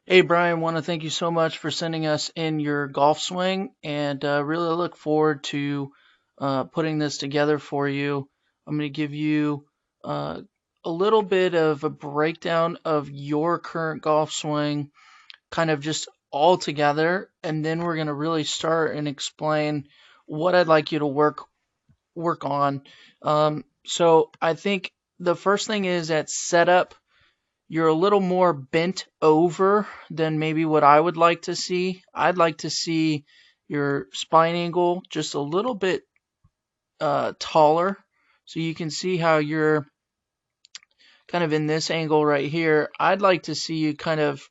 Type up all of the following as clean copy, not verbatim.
Hey Brian, want to thank you so much for sending us in your golf swing, and really look forward to putting this together for you. I'm going to give you uh, a little bit of a breakdown of your current golf swing, kind of just all together, and then we're going to really start and explain what I'd like you to work on. So I think the first thing is at setup you're a little more bent over than maybe what I would like to see. I'd like to see your spine angle just a little bit taller. So you can see how you're kind of in this angle right here. I'd like to see you kind of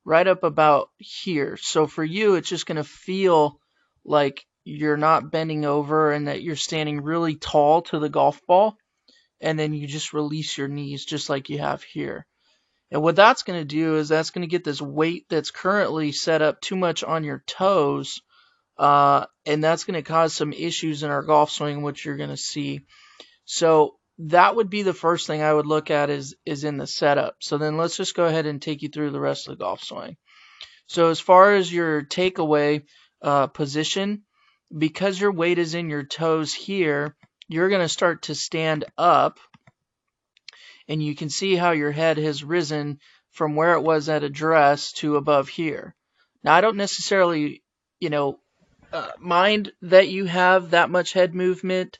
right up about here. So for you, it's just going to feel like you're not bending over and that you're standing really tall to the golf ball. And then you just release your knees just like you have here. And what that's going to do is that's going to get this weight that's currently set up too much on your toes, and that's going to cause some issues in our golf swing, which you're going to see. So that would be the first thing I would look at is in the setup. So then let's just go ahead and take you through the rest of the golf swing. So as far as your takeaway position, because your weight is in your toes here, you're going to start to stand up and you can see how your head has risen from where it was at address to above here. Now, I don't necessarily, you know, mind that you have that much head movement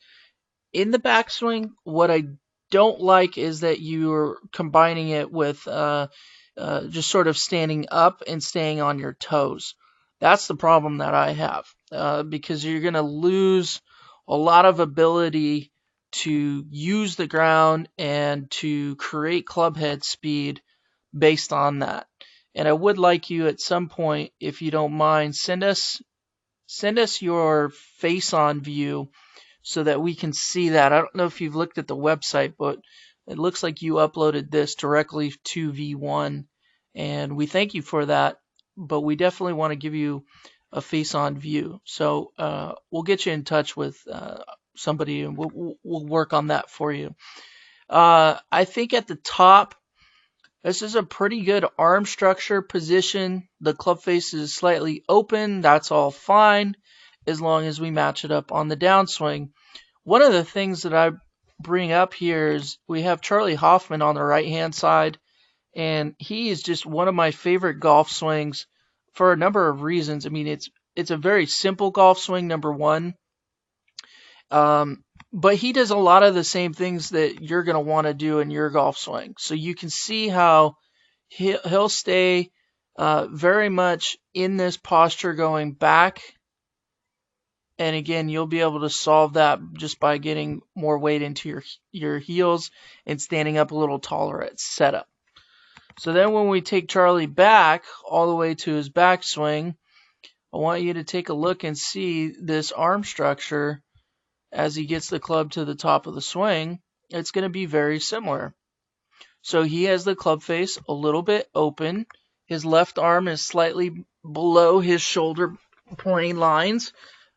in the backswing. What I don't like is that you're combining it with just sort of standing up and staying on your toes. That's the problem that I have because you're going to lose a lot of ability to use the ground and to create club head speed based on that. And I would like you at some point, if you don't mind, send us your face on view so that we can see that. I don't know if you've looked at the website, but it looks like you uploaded this directly to V1, and we thank you for that. But we definitely want to give you a face on view. So we'll get you in touch with somebody, and we'll work on that for you. I think at the top, this is a pretty good arm structure position. The club face is slightly open. That's all fine as long as we match it up on the downswing. One of the things that I bring up here is we have Charlie Hoffman on the right hand side, and he is just one of my favorite golf swings for a number of reasons. I mean, it's a very simple golf swing, number one. But he does a lot of the same things that you're going to want to do in your golf swing. So you can see how he'll stay very much in this posture going back. And again, you'll be able to solve that just by getting more weight into your heels and standing up a little taller at setup. So then when we take Charlie back all the way to his backswing, I want you to take a look and see this arm structure as he gets the club to the top of the swing. It's going to be very similar. So he has the club face a little bit open. His left arm is slightly below his shoulder plane lines.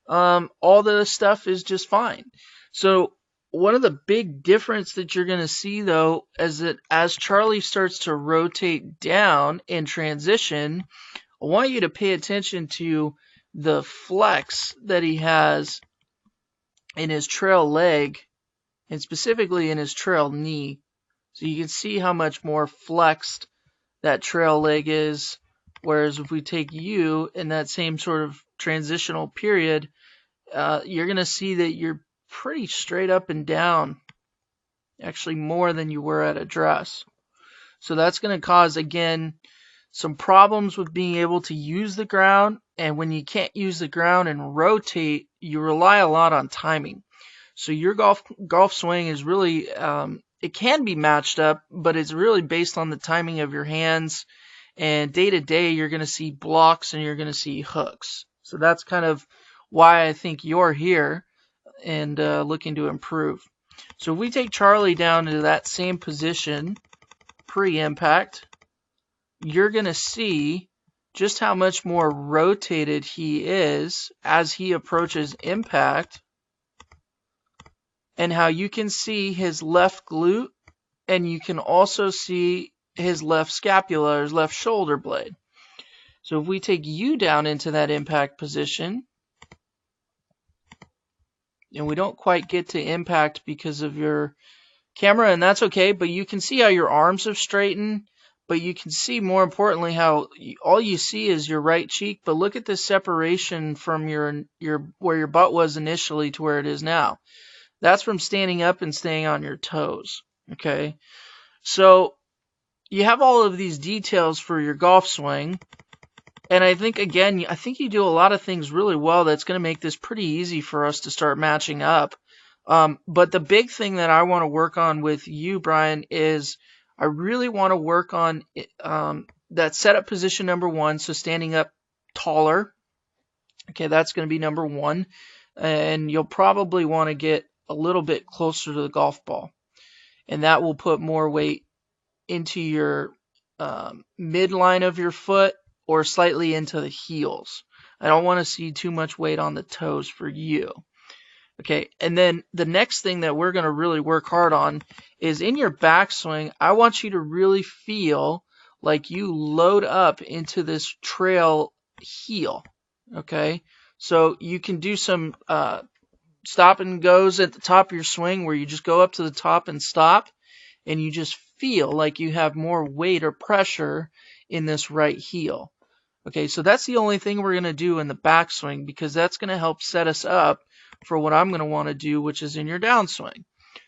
All the stuff is just fine. So one of the big difference that you're going to see though is that as Charlie starts to rotate down in transition, I want you to pay attention to the flex that he has in his trail leg and specifically in his trail knee. So you can see how much more flexed that trail leg is. Whereas if we take you in that same sort of transitional period, you're going to see that you're pretty straight up and down, actually more than you were at address. So that's going to cause, again, some problems with being able to use the ground. And when you can't use the ground and rotate, you rely a lot on timing. So your golf swing is really, it can be matched up, but it's really based on the timing of your hands. And day to day, you're going to see blocks and you're going to see hooks. So that's kind of why I think you're here and looking to improve. So if we take Charlie down to that same position pre-impact, you're going to see just how much more rotated he is as he approaches impact, and how you can see his left glute, and you can also see his left scapula, his left shoulder blade. So if we take you down into that impact position, and we don't quite get to impact because of your camera, and that's okay, but you can see how your arms have straightened, but you can see more importantly how all you see is your right cheek, but look at the separation from your where your butt was initially to where it is now. That's from standing up and staying on your toes. Okay, so you have all of these details for your golf swing. And I think, again, I think you do a lot of things really well that's going to make this pretty easy for us to start matching up. But the big thing that I want to work on with you, Brian, is I really want to work on that setup position number one, so standing up taller. Okay, that's going to be number one. And you'll probably want to get a little bit closer to the golf ball. And that will put more weight into your midline of your foot or slightly into the heels. I don't want to see too much weight on the toes for you. Okay, and then the next thing that we're going to really work hard on is in your backswing, I want you to really feel like you load up into this trail heel. Okay, so you can do some stop and goes at the top of your swing where you just go up to the top and stop, and you just feel like you have more weight or pressure in this right heel. Okay, so that's the only thing we're going to do in the backswing, because that's going to help set us up for what I'm going to want to do, which is in your downswing.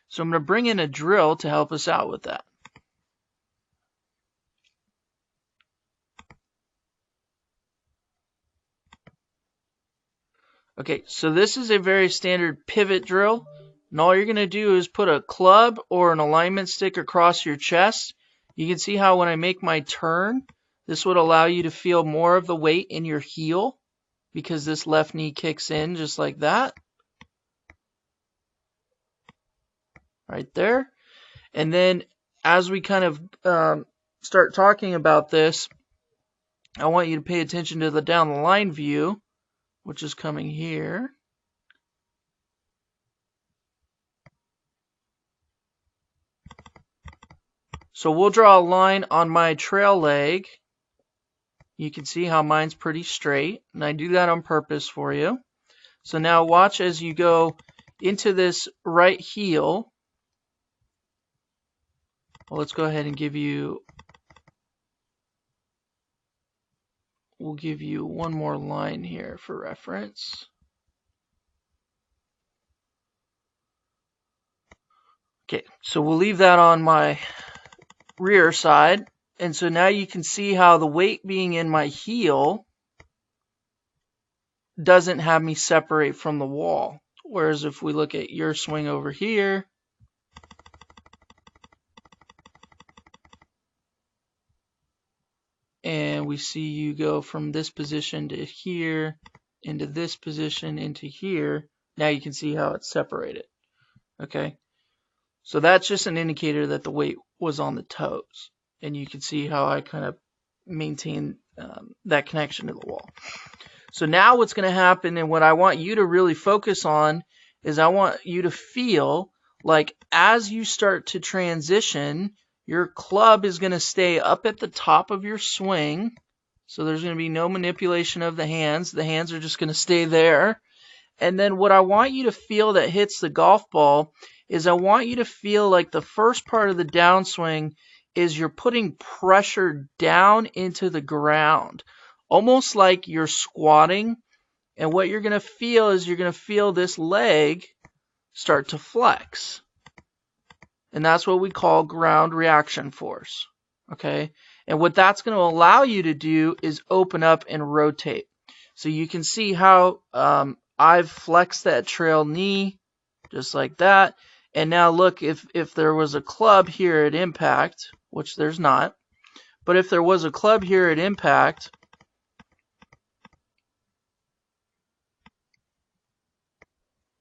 So I'm going to bring in a drill to help us out with that. Okay, so this is a very standard pivot drill. And all you're going to do is put a club or an alignment stick across your chest. You can see how when I make my turn, this would allow you to feel more of the weight in your heel because this left knee kicks in just like that. Right there. And then as we kind of start talking about this, I want you to pay attention to the down the line view, which is coming here. So we'll draw a line on my trail leg. You can see how mine's pretty straight, and I do that on purpose for you. So now watch as you go into this right heel. Well, let's go ahead and we'll give you one more line here for reference. Okay, so we'll leave that on my rear side. And so now you can see how the weight being in my heel doesn't have me separate from the wall. Whereas if we look at your swing over here, and we see you go from this position to here, into this position, into here, now you can see how it's separated. Okay, so that's just an indicator that the weight was on the toes. And you can see how I kind of maintain that connection to the wall. So now what's going to happen, and what I want you to really focus on, is I want you to feel like as you start to transition, your club is going to stay up at the top of your swing. So there's going to be no manipulation of the hands. The hands are just going to stay there. And then what I want you to feel that hits the golf ball is I want you to feel like the first part of the downswing is you're putting pressure down into the ground, almost like you're squatting. And what you're going to feel is you're going to feel this leg start to flex. And that's what we call ground reaction force. Okay? And what that's going to allow you to do is open up and rotate. So you can see how I've flexed that trail knee just like that. And now look, if there was a club here at impact, which there's not, but if there was a club here at impact,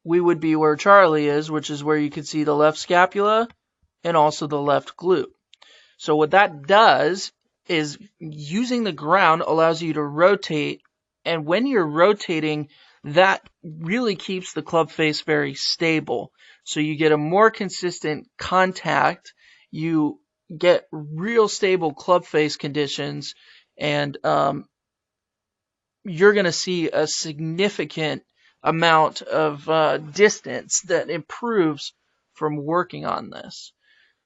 we would be where Charlie is, which is where you can see the left scapula and also the left glute. So what that does is using the ground allows you to rotate, and when you're rotating, that really keeps the club face very stable. So you get a more consistent contact, you get real stable club face conditions, and you're going to see a significant amount of distance that improves from working on this.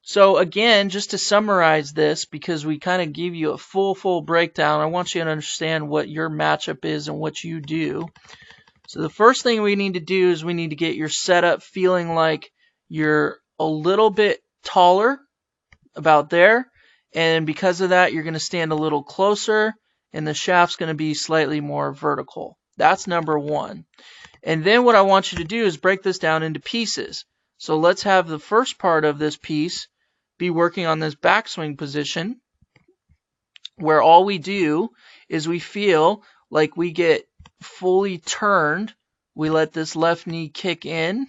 So again, just to summarize this, because we kind of give you a full breakdown, I want you to understand what your matchup is and what you do. So the first thing we need to do is we need to get your setup feeling like you're a little bit taller, about there. And because of that, you're going to stand a little closer and the shaft's going to be slightly more vertical. That's number one. And then what I want you to do is break this down into pieces. So let's have the first part of this piece be working on this backswing position, where all we do is we feel like we get fully turned. We let this left knee kick in,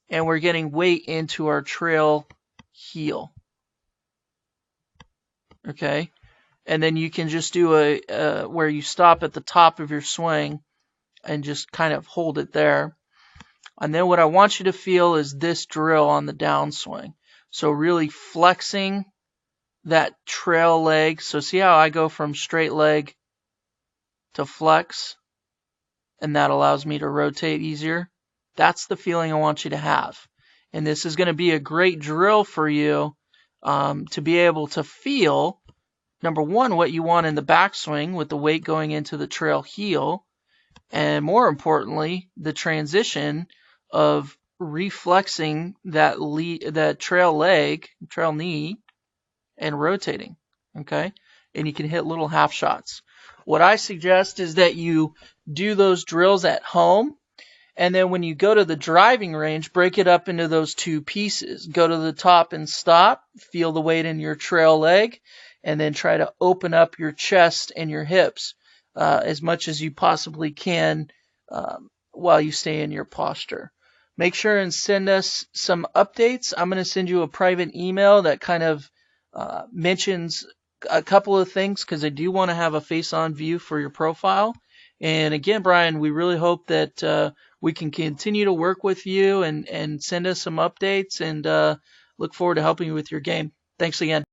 and we're getting weight into our trail heel. Okay, and then you can just do a where you stop at the top of your swing and just kind of hold it there. And then what I want you to feel is this drill on the downswing. So really flexing that trail leg. So see how I go from straight leg to flex, and that allows me to rotate easier? That's the feeling I want you to have. And this is going to be a great drill for you to be able to feel, number one, what you want in the backswing with the weight going into the trail heel, and more importantly, the transition of reflexing that trail leg, trail knee, and rotating. Okay, and you can hit little half shots. What I suggest is that you do those drills at home, and then when you go to the driving range, break it up into those two pieces. Go to the top and stop, feel the weight in your trail leg, and then try to open up your chest and your hips as much as you possibly can while you stay in your posture. Make sure and send us some updates. I'm going to send you a private email that kind of mentions a couple of things, because I do want to have a face-on view for your profile. And again, Brian, we really hope that we can continue to work with you and send us some updates, and look forward to helping you with your game. Thanks again.